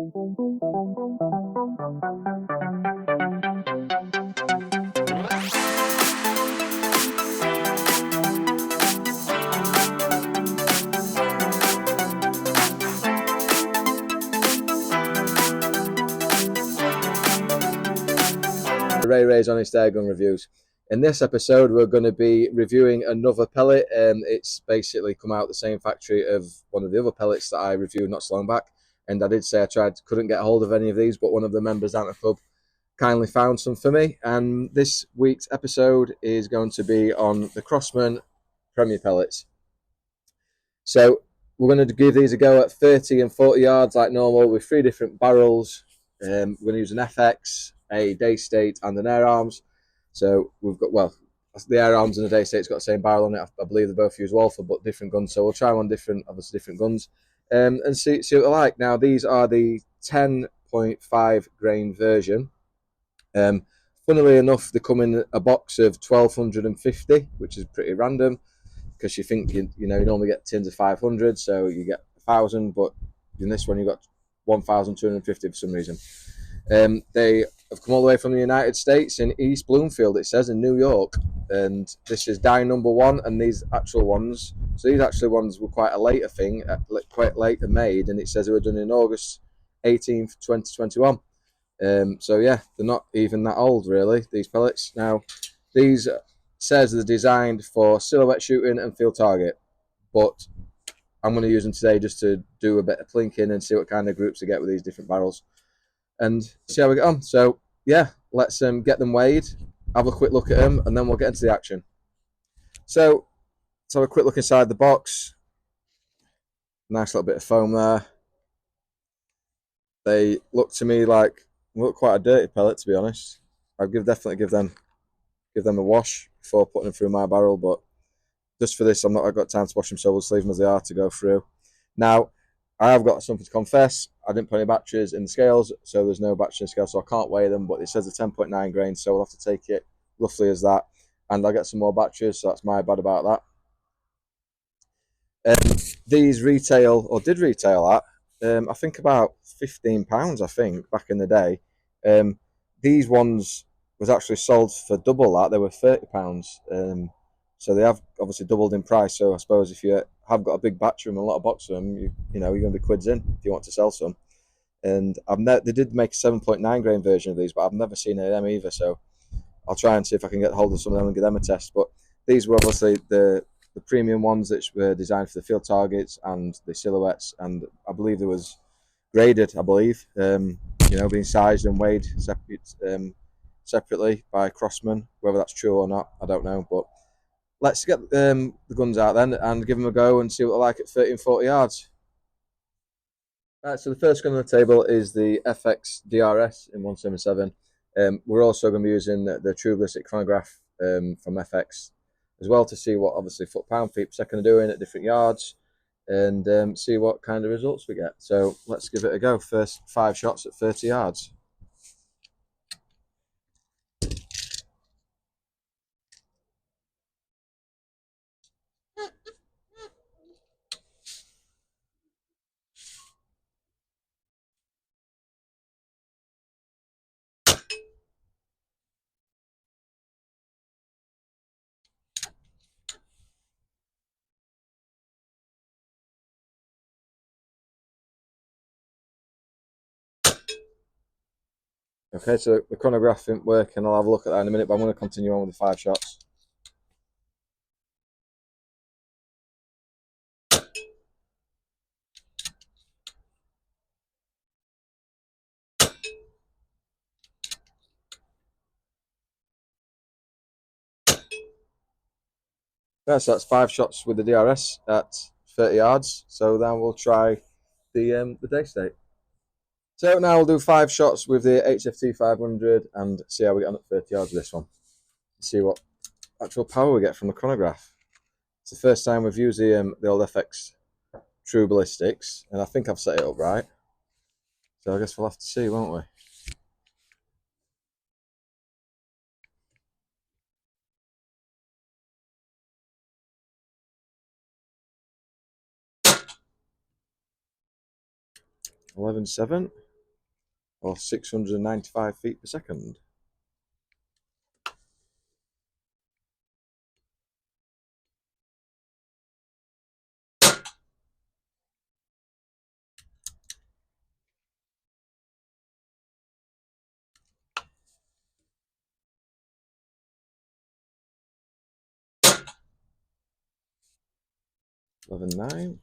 Ray's Honest Airgun Reviews. In this episode, we're going to be reviewing another pellet. It's basically come out the same factory of one of the other pellets that I reviewed not so long back. And I did say I couldn't get a hold of any of these, but one of the members down at the club kindly found some for me. And this week's episode is going to be on the Crosman Premier pellets. So we're going to give these a go at 30 and 40 yards like normal with 3 different barrels. We're going to use an FX, a day state, and an air arms. So we've got, well, the air arms and the day state's got the same barrel on it. I believe they both use Walther, but different guns. So we'll try them on different guns, and see what they're like. Now these are the 10.5 grain version. Funnily enough, they come in a box of 1,250, which is pretty random because you think you normally get tins of 500, so you get 1,000, but in this one you got 1,250 for some reason. They have come all the way from the United States in East Bloomfield, it says, in New York, and this is die number 1. And these actual ones, so these actual ones were quite a later thing, quite late made, and it says they were done in August 18th, 2021. So yeah, they're not even that old really, these pellets. Now these says they're designed for silhouette shooting and field target, but I'm going to use them today just to do a bit of plinking and see what kind of groups I get with these different barrels and see how we get on. So yeah, let's get them weighed, have a quick look at them, and then we'll get into the action. So let's have a quick look inside the box. Nice little bit of foam there. They look to me like quite a dirty pellet, to be honest. I'd definitely give them a wash before putting them through my barrel, but just for this I've got time to wash them, so we'll just leave them as they are to go through. Now I have got something to confess. I didn't put any batteries in the scales, so there's no battery in the scale, so I can't weigh them, but it says a 10.9 grain, so we'll have to take it roughly as that, and I'll get some more batteries, so that's my bad about that. These did retail at I think about £15, I think, back in the day. These ones was actually sold for double that. They were £30. So they have obviously doubled in price. So I suppose if you have got a big batch of them, a lot of box of them, you're going to be quids in if you want to sell some. And they did make a 7.9 grain version of these, but I've never seen any of them either. So I'll try and see if I can get hold of some of them and give them a test. But these were obviously the premium ones that were designed for the field targets and the silhouettes, and I believe there was graded, being sized and weighed separately by Crosman. Whether that's true or not, I don't know, but let's get the guns out then and give them a go and see what they're like at 30 and 40 yards. Right, so the first gun on the table is the FX DRS in 177. We're also going to be using the True Ballistic chronograph from FX as well to see what obviously foot-pound, feet per second are doing at different yards, and see what kind of results we get. So let's give it a go. First 5 shots at 30 yards. Okay, so the chronograph didn't work, and I'll have a look at that in a minute, but I'm going to continue on with the 5 shots. Yeah, so that's 5 shots with the DRS at 30 yards. So then we'll try the day state. So now we'll do 5 shots with the HFT500 and see how we get on at 30 yards with this one. See what actual power we get from the chronograph. It's the first time we've used the old FX True Ballistics, and I think I've set it up right. So I guess we'll have to see, won't we? $11.7. or 695 feet per second. $11.9.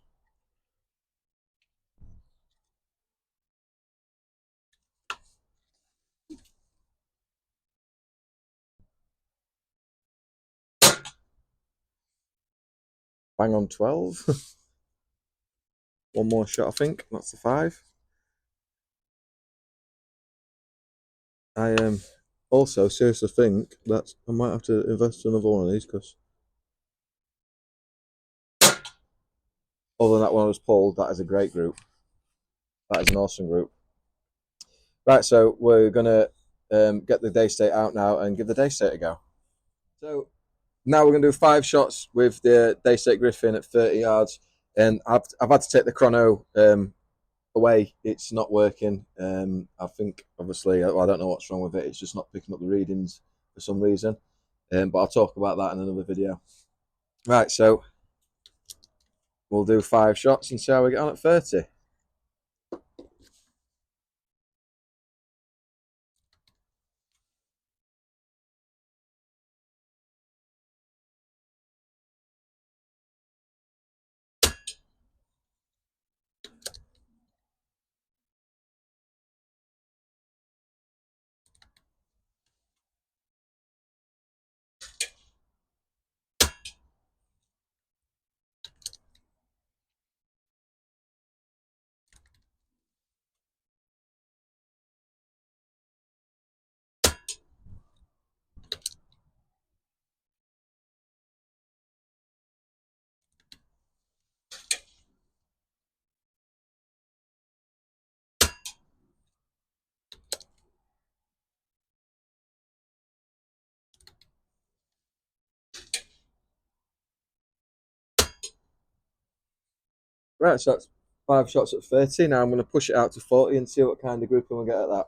Bang on 12. One more shot, I think. That's the 5. I also seriously think that I might have to invest in another one of these, because other than that one I was pulled, that is a great group. That is an awesome group. Right, so we're gonna get the day state out now and give the day state a go. So now we're gonna do 5 shots with the day state Griffin at 30 yards, and I've had to take the chrono away. It's not working. I think obviously, well, I don't know what's wrong with it. It's just not picking up the readings for some reason. But I'll talk about that in another video. Right, so we'll do 5 shots and see how we get on at 30. Right, so that's 5 shots at 30. Now I'm going to push it out to 40 and see what kind of grouping we'll get at that.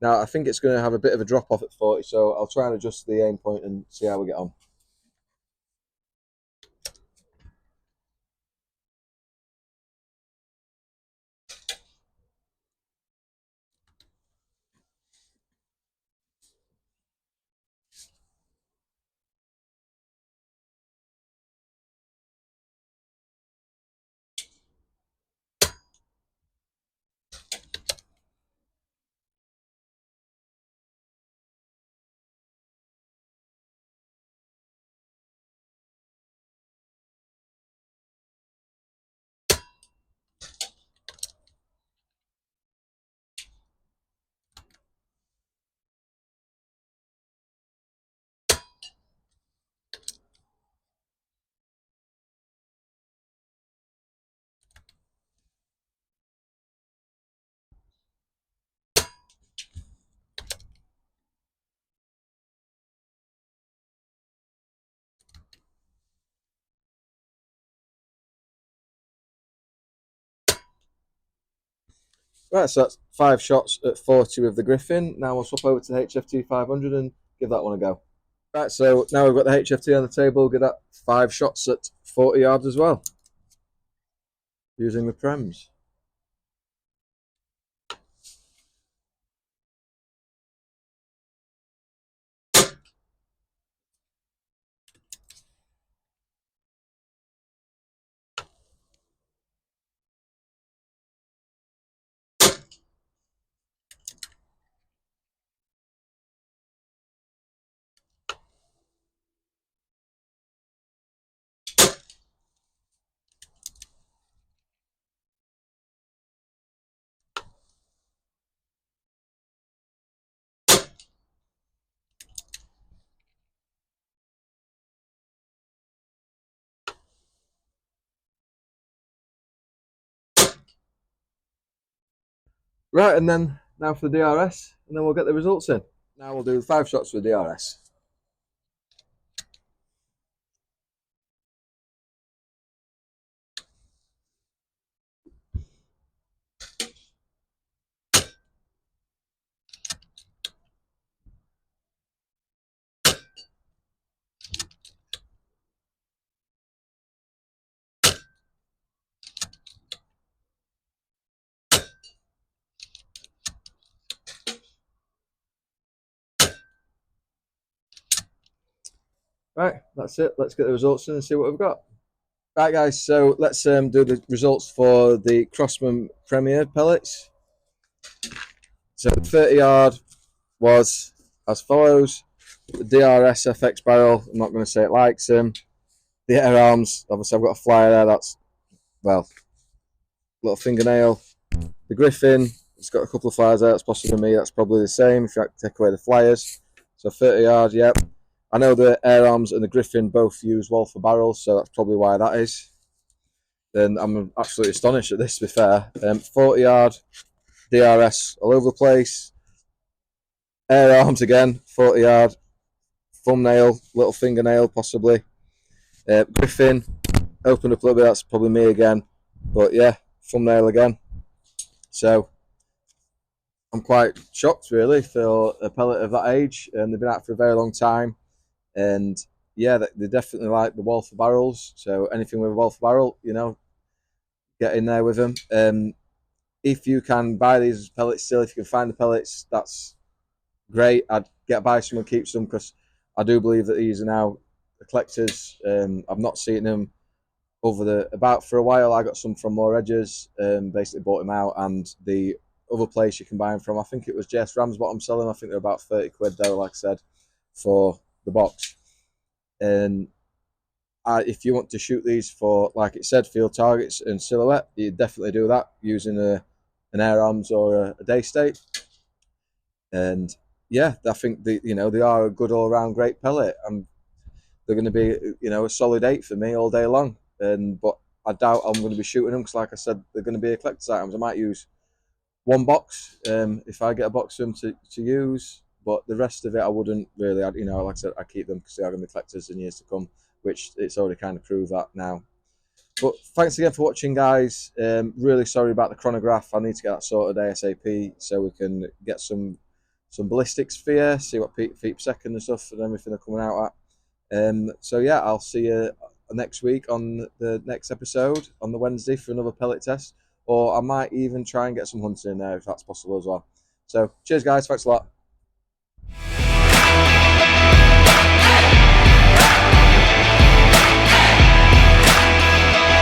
Now I think it's going to have a bit of a drop off at 40, so I'll try and adjust the aim point and see how we get on. Right, so that's 5 shots at 40 with the Griffin. Now we'll swap over to the HFT500 and give that one a go. Right, so now we've got the HFT on the table. We'll get that 5 shots at 40 yards as well, using the Prems. Right, and then now for the DRS, and then we'll get the results in. Now we'll do 5 shots with DRS. Right, that's it. Let's get the results in and see what we've got. Right, guys, so let's do the results for the Crosman Premier pellets. So 30 yard was as follows. The DRS FX barrel, I'm not going to say it likes him. The air arms, obviously I've got a flyer there, that's, well, little fingernail. The Griffin, it's got a couple of flyers there, that's possibly me, that's probably the same if you like to take away the flyers. So 30 yard, yep. I know the air arms and the Griffin both use Walther barrels, so that's probably why that is. Then I'm absolutely astonished at this, to be fair. 40 yard, DRS all over the place. Air arms again, 40 yard, thumbnail, little fingernail possibly. Griffin, opened up a little bit, that's probably me again. But yeah, thumbnail again. So I'm quite shocked really for a pellet of that age, and they've been out for a very long time. And yeah, they definitely like the Walther barrels. So anything with a Walther barrel, you know, get in there with them. If you can buy these pellets still, if you can find the pellets, that's great. I'd buy some and keep some, because I do believe that these are now collectors. I've not seen them about for a while. I got some from More Edges, basically bought them out, and the other place you can buy them from, I think it was JS Ramsbottom selling. I think they're about 30 quid though, like I said, for the box. And if you want to shoot these for, like it said, field targets and silhouette, you definitely do that using an air arms or a day state. And yeah, I think they are a good all round great pellet. They're going to be a solid 8 for me all day long. But I doubt I'm going to be shooting them, because like I said, they're going to be collector's items. I might use one box if I get a box of them to use, but the rest of it I wouldn't really. Like I said, I keep them because they are going to be collectors in years to come, which it's already kind of proved that now. But thanks again for watching, guys. Really sorry about the chronograph. I need to get that sorted ASAP so we can get some ballistics for you, see what feet per second and stuff and everything are coming out at. So yeah, I'll see you next week on the next episode on the Wednesday for another pellet test, or I might even try and get some hunting in there if that's possible as well. So cheers, guys. Thanks a lot.